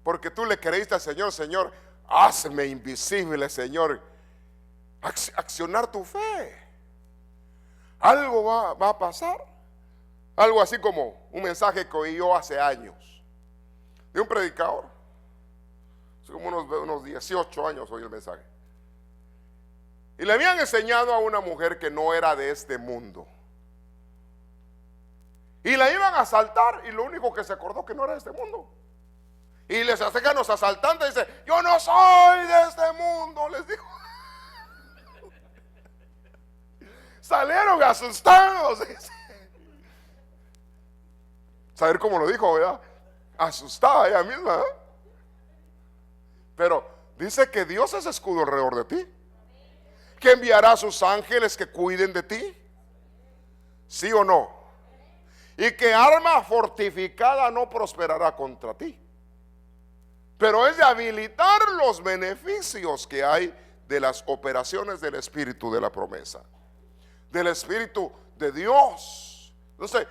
Porque tú le creíste al Señor, Señor, hazme invisible, Señor. Accionar tu fe. Algo va a pasar. Algo así como un mensaje que oí yo hace años de un predicador. Hace como unos 18 años oí el mensaje. Y le habían enseñado a una mujer que no era de este mundo. Y la iban a asaltar y lo único que se acordó que no era de este mundo. Y les acercan los asaltantes y dice, yo no soy de este mundo, les dijo. Salieron asustados. Saber cómo lo dijo, ¿verdad? Asustada ella misma, ¿eh? Pero dice que Dios es escudo alrededor de ti, que enviará a sus ángeles que cuiden de ti. ¿Sí o no? Y que arma fortificada no prosperará contra ti. Pero es de habilitar los beneficios que hay de las operaciones del Espíritu de la promesa, del Espíritu de Dios. Entonces,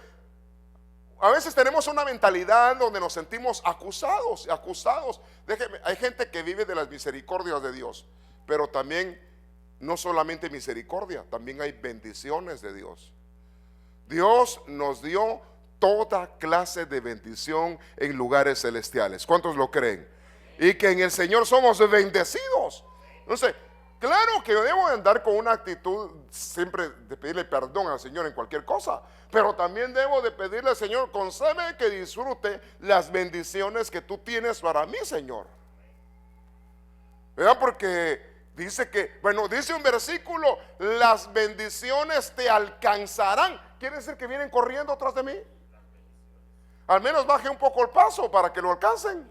a veces tenemos una mentalidad donde nos sentimos acusados. Déjeme, hay gente que vive de las misericordias de Dios, pero también no solamente misericordia, también hay bendiciones de Dios. Dios nos dio toda clase de bendición en lugares celestiales. ¿Cuántos lo creen? Y que en el Señor somos bendecidos. Entonces, claro que yo debo andar con una actitud siempre de pedirle perdón al Señor en cualquier cosa, pero también debo de pedirle al Señor, concédeme que disfrute las bendiciones que tú tienes para mí, Señor. ¿Verdad? Porque dice que, bueno, dice un versículo, las bendiciones te alcanzarán. ¿Quiere decir que vienen corriendo atrás de mí? Al menos baje un poco el paso para que lo alcancen.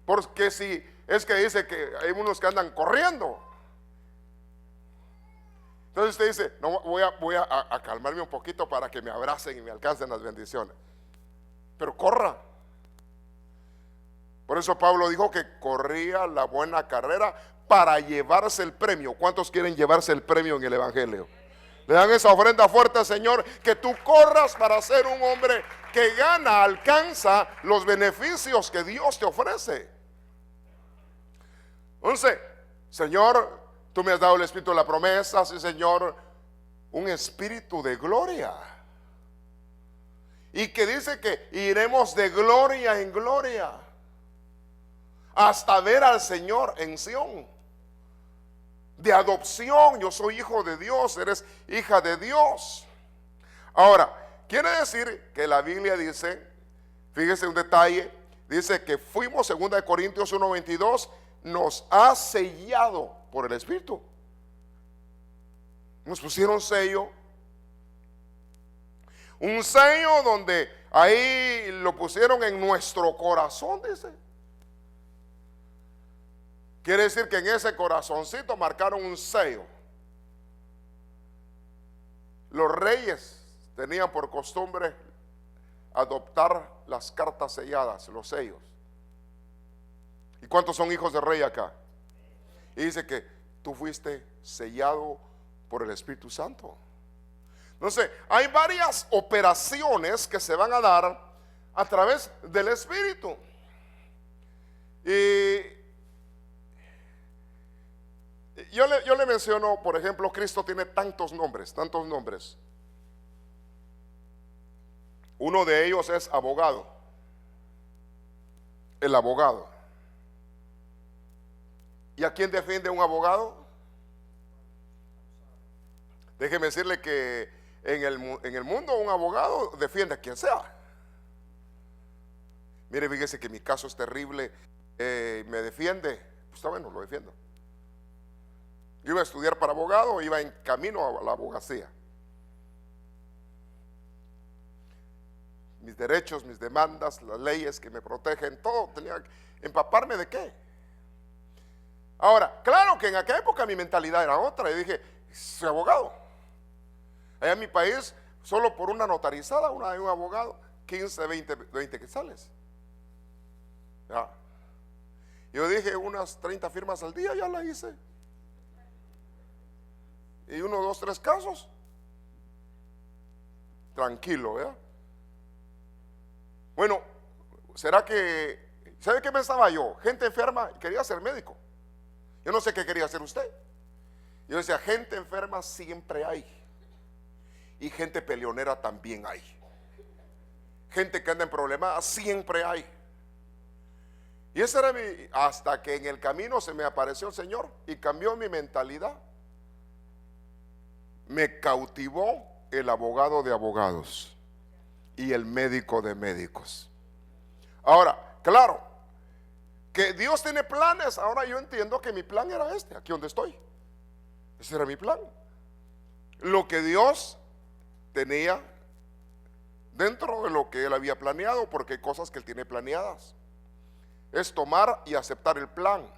Porque si es que dice que hay unos que andan corriendo, entonces usted dice, no, voy a calmarme un poquito para que me abracen y me alcancen las bendiciones. Pero corra. Por eso Pablo dijo que corría la buena carrera para llevarse el premio. ¿Cuántos quieren llevarse el premio en el Evangelio? Le dan esa ofrenda fuerte al Señor, que tú corras para ser un hombre que gana, alcanza los beneficios que Dios te ofrece. Entonces, Señor, tú me has dado el espíritu de la promesa, sí, Señor, un espíritu de gloria. Y que dice que iremos de gloria en gloria. hasta ver al Señor en Sión. De adopción, yo soy hijo de Dios, eres hija de Dios. Ahora, quiere decir que la Biblia dice, fíjese un detalle, dice que fuimos, 2 Corintios 1:22, nos ha sellado por el Espíritu. Nos pusieron sello. Un sello donde ahí lo pusieron en nuestro corazón, dice. Quiere decir que en ese corazoncito marcaron un sello. Los reyes tenían por costumbre adoptar las cartas selladas, los sellos. ¿Y cuántos son hijos de rey acá? Y dice que tú fuiste sellado por el Espíritu Santo. Entonces, hay varias operaciones que se van a dar a través del Espíritu. Y yo le menciono, por ejemplo, Cristo tiene tantos nombres, tantos nombres. Uno de ellos es abogado. El abogado. ¿Y a quién defiende un abogado? Déjeme decirle que en el mundo un abogado defiende a quien sea. Mire, fíjese que mi caso es terrible. Me defiende. Pues está bueno, lo defiendo. Yo iba a estudiar para abogado, iba en camino a la abogacía. Mis derechos, mis demandas, las leyes que me protegen, todo tenía que empaparme de qué. Ahora, claro que en aquella época mi mentalidad era otra. Y dije, soy abogado. Allá en mi país, solo por una notarizada, una de un abogado, 15, 20 quetzales. Ya. Yo dije, unas 30 firmas al día, ya la hice. Y 1, 2, 3 casos. Tranquilo, ¿verdad? Bueno, ¿será que, sabe qué pensaba yo? Gente enferma, quería ser médico. Yo no sé qué quería hacer usted. Yo decía, gente enferma siempre hay. Y gente peleonera también hay. Gente que anda en problemas siempre hay. Y ese era hasta que en el camino se me apareció el Señor y cambió mi mentalidad. Me cautivó el abogado de abogados y el médico de médicos. Ahora, claro, que Dios tiene planes. Ahora yo entiendo que mi plan era este, aquí donde estoy. Ese era mi plan. Lo que Dios tenía dentro de lo que Él había planeado, porque hay cosas que Él tiene planeadas. Es tomar y aceptar el plan,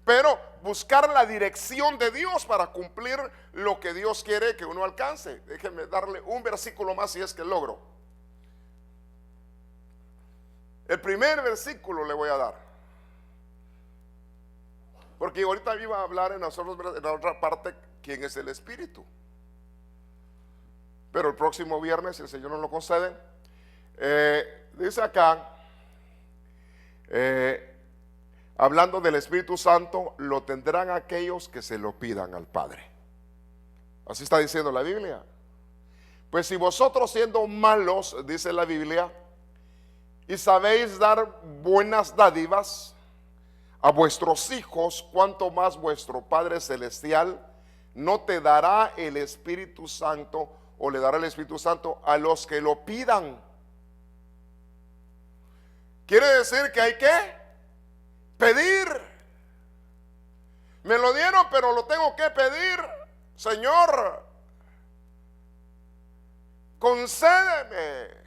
pero buscar la dirección de Dios para cumplir lo que Dios quiere que uno alcance. Déjenme darle un versículo más si es que logro. El primer versículo le voy a dar, porque ahorita iba a hablar en la otra parte quién es el Espíritu. Pero el próximo viernes, si el Señor nos lo concede, dice acá, hablando del Espíritu Santo, lo tendrán aquellos que se lo pidan al Padre. Así está diciendo la Biblia. Pues si vosotros siendo malos, dice la Biblia, y sabéis dar buenas dádivas a vuestros hijos, cuanto más vuestro Padre Celestial no te dará el Espíritu Santo, o le dará el Espíritu Santo a los que lo pidan. Quiere decir que hay que pedir. Me lo dieron, pero lo tengo que pedir. Señor, concédeme.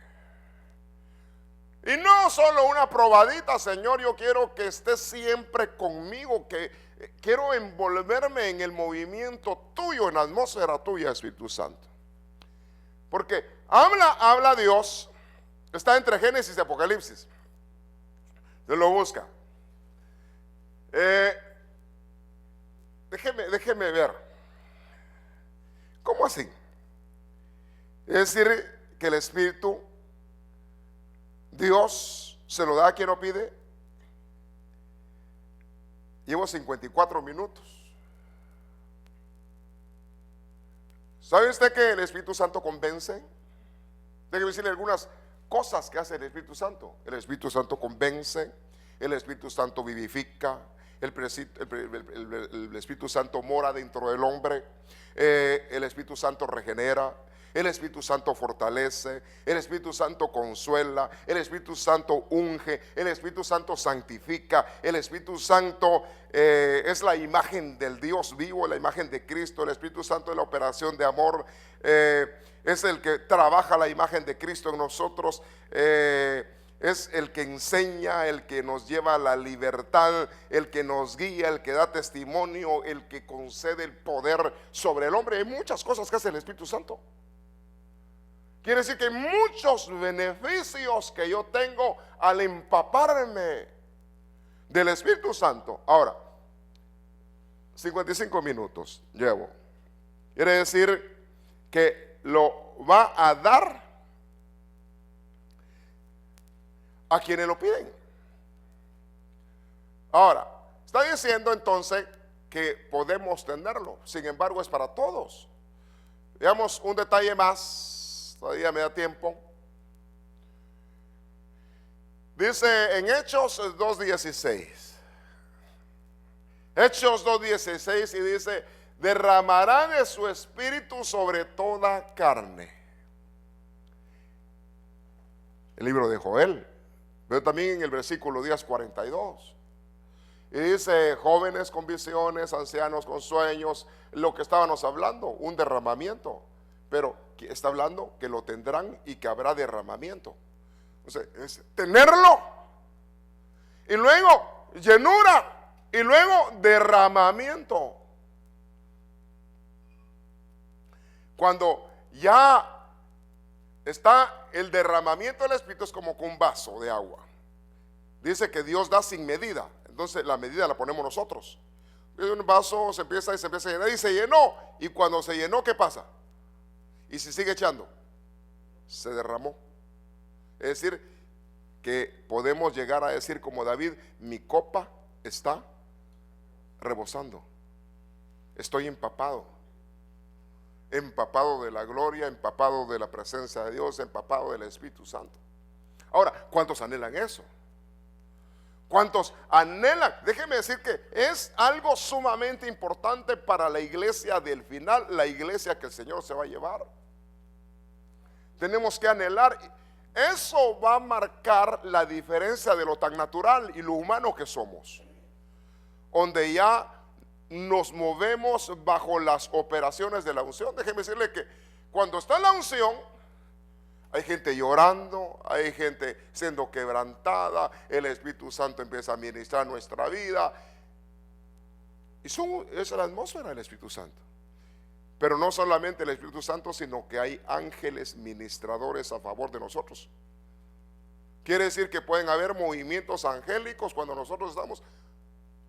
Y no solo una probadita, Señor, yo quiero que estés siempre conmigo, que quiero envolverme en el movimiento tuyo, en la atmósfera tuya, Espíritu Santo. Porque habla Dios, está entre Génesis y Apocalipsis. Se lo busca. Déjeme ver. ¿Cómo así? Es decir, que el Espíritu, Dios se lo da a quien lo pide. Llevo 54 minutos. ¿Sabe usted que el Espíritu Santo convence? Déjeme decirle algunas cosas que hace el Espíritu Santo. El Espíritu Santo convence, El Espíritu Santo vivifica. El Espíritu Santo mora dentro del hombre. El Espíritu Santo regenera. El Espíritu Santo fortalece. El Espíritu Santo consuela. El Espíritu Santo unge. El Espíritu Santo santifica. El Espíritu Santo es la imagen del Dios vivo, la imagen de Cristo. El Espíritu Santo es la operación de amor. Es el que trabaja la imagen de Cristo en nosotros. Es el que enseña, el que nos lleva a la libertad, el que nos guía, el que da testimonio, el que concede el poder sobre el hombre. Hay muchas cosas que hace el Espíritu Santo. Quiere decir que hay muchos beneficios que yo tengo al empaparme del Espíritu Santo. Ahora, 55 minutos llevo. Quiere decir que lo va a dar a quienes lo piden. Ahora, está diciendo entonces que podemos tenerlo, sin embargo es para todos. Veamos un detalle más, todavía me da tiempo. Dice en Hechos 2:16, Hechos 2:16, y dice: derramará de su espíritu sobre toda carne. El libro de Joel. Pero también en el versículo 10:42. Y dice: jóvenes con visiones, ancianos con sueños. Lo que estábamos hablando, un derramamiento. Pero está hablando que lo tendrán y que habrá derramamiento. O sea, es tenerlo. Y luego llenura. Y luego derramamiento. Cuando ya está el derramamiento del Espíritu, es como con un vaso de agua. Dice que Dios da sin medida. Entonces la medida la ponemos nosotros. Un vaso se empieza a llenar y se llenó. Y cuando se llenó, ¿qué pasa? Y si sigue echando, se derramó. Es decir, que podemos llegar a decir como David: mi copa está rebosando. Estoy empapado. Empapado de la gloria, empapado de la presencia de Dios, empapado del Espíritu Santo. Ahora, ¿cuántos anhelan eso? ¿Cuántos anhelan? Déjeme decir que es algo sumamente importante para la iglesia del final, la iglesia que el Señor se va a llevar. Tenemos que anhelar. Eso va a marcar la diferencia de lo tan natural y lo humano que somos, donde ya nos movemos bajo las operaciones de la unción. Déjeme decirle que cuando está la unción, hay gente llorando, hay gente siendo quebrantada, el Espíritu Santo empieza a ministrar nuestra vida. Y es la atmósfera del Espíritu Santo. Pero no solamente el Espíritu Santo, sino que hay ángeles ministradores a favor de nosotros. Quiere decir que pueden haber movimientos angélicos cuando nosotros estamos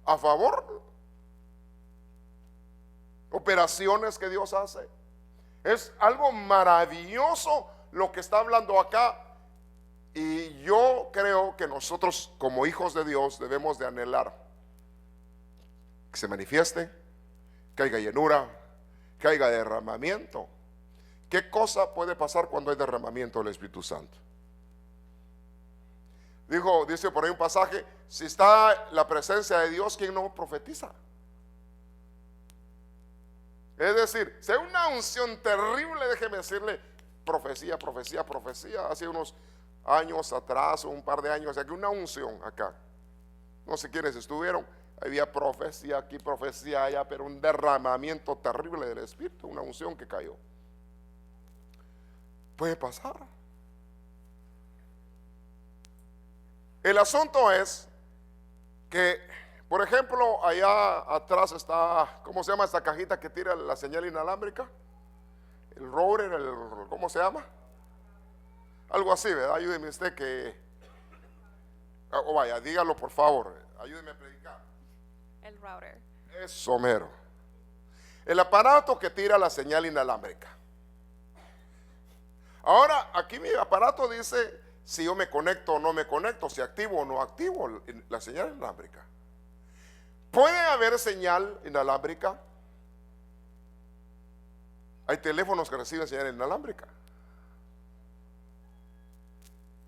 a favor. Operaciones que Dios hace. Es algo maravilloso lo que está hablando acá. Y yo creo que nosotros como hijos de Dios debemos de anhelar que se manifieste, que haya llenura, que haya derramamiento. ¿Qué cosa puede pasar cuando hay derramamiento del Espíritu Santo? Dice por ahí un pasaje: si está la presencia de Dios, ¿quién no profetiza? Es decir, si hay una unción terrible, déjeme decirle, profecía. Hace unos años atrás, o un par de años, aquí una unción acá. No sé quiénes estuvieron. Había profecía aquí, profecía allá, pero un derramamiento terrible del Espíritu, una unción que cayó. Puede pasar. El asunto es que, por ejemplo, allá atrás está, ¿cómo se llama esta cajita que tira la señal inalámbrica? El router, ¿cómo se llama? Algo así, ¿verdad? Ayúdeme usted que, vaya, dígalo por favor, ayúdeme a predicar. El router. Eso mero. El aparato que tira la señal inalámbrica. Ahora, aquí mi aparato dice si yo me conecto o no me conecto, si activo o no activo la señal inalámbrica. ¿Puede haber señal inalámbrica? Hay teléfonos que reciben señal inalámbrica.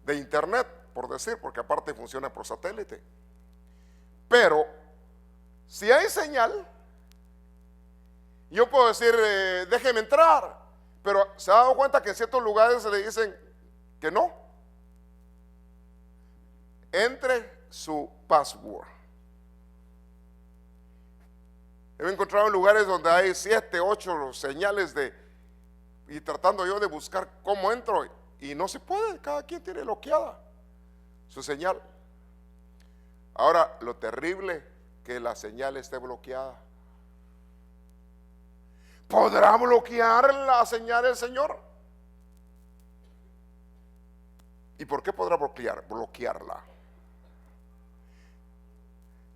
De internet, por decir, porque aparte funciona por satélite. Pero si hay señal, yo puedo decir, déjeme entrar, pero se ha dado cuenta que en ciertos lugares se le dicen que no. Entre su password. He encontrado en lugares donde hay 7, 8 señales y tratando yo de buscar cómo entro y no se puede, cada quien tiene bloqueada su señal. Ahora, lo terrible que la señal esté bloqueada. ¿Podrá bloquear la señal el Señor? ¿Y por qué podrá bloquearla?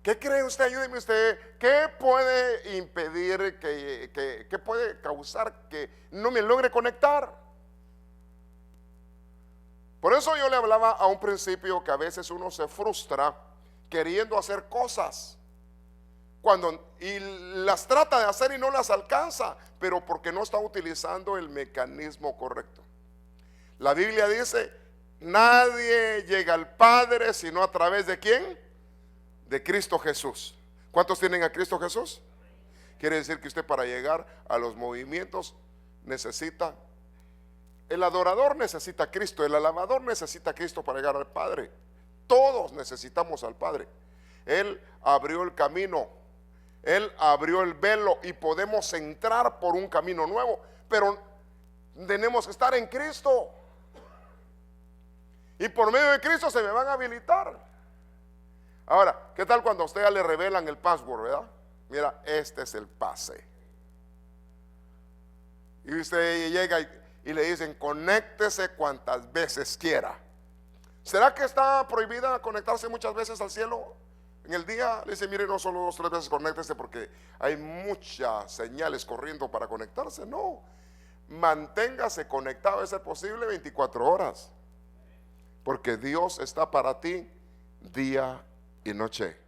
¿Qué cree usted? Ayúdeme usted. ¿Qué puede impedir, qué puede causar que no me logre conectar? Por eso yo le hablaba a un principio que a veces uno se frustra queriendo hacer cosas y las trata de hacer y no las alcanza, pero porque no está utilizando el mecanismo correcto. La Biblia dice: nadie llega al Padre sino a través de ¿quién? De Cristo Jesús. ¿Cuántos tienen a Cristo Jesús? Quiere decir que usted, para llegar a los movimientos, necesita, el adorador necesita a Cristo, el alabador necesita a Cristo para llegar al Padre. Todos necesitamos al Padre. Él abrió el camino, Él abrió el velo y podemos entrar por un camino nuevo, pero tenemos que estar en Cristo. Y por medio de Cristo se me van a habilitar. Ahora, ¿qué tal cuando a usted ya le revelan el password, verdad? Mira, este es el pase. Y usted llega y le dicen: conéctese cuantas veces quiera. ¿Será que está prohibida conectarse muchas veces al cielo? En el día le dice: mire, no solo 2 o 3 veces conéctese porque hay muchas señales corriendo para conectarse. No, manténgase conectado, es ser posible 24 horas. Porque Dios está para ti día y noche.